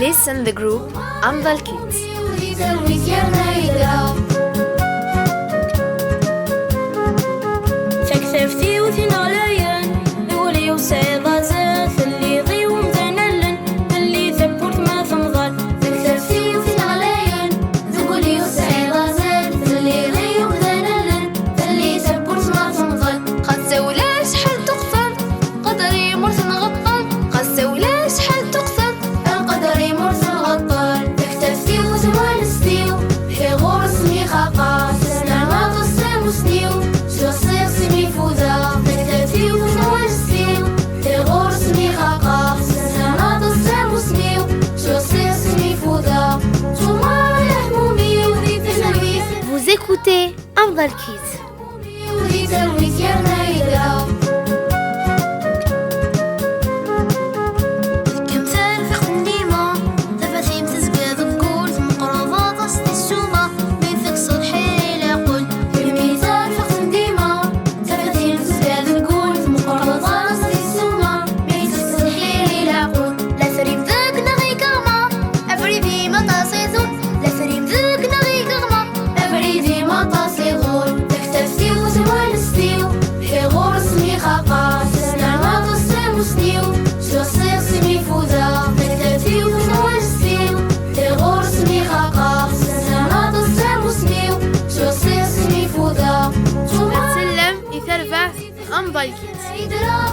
Listen the group Amdal Kids. فكتفتي وثنا ليان يولي وسيضا زاد اللي يضي ومذنلن اللي ثبورت ما ثمضل. فكتفتي وثنا ليان يولي وسيضا زاد اللي يضي ومذنلن اللي ثبورت ما ثمضل. قد زولاش حل تقتل قدري مرسل غطل. قد زولاش حل تقتل القدري مرسل غطل. فكتفتي وزوال ستيو في غورس مي خاقا سنة ما تصير وسنيو شو صير سمي فوزا. فكتفتي وزوال ستيو في غورس مي خاقا سنة ما تصير وسنيو شو صير سمي فوزا. شو ما يهمومي وذي تسويس. Vous écoutez Amdal Kids. وذي ترويس يا نايدا. Amdal Kids.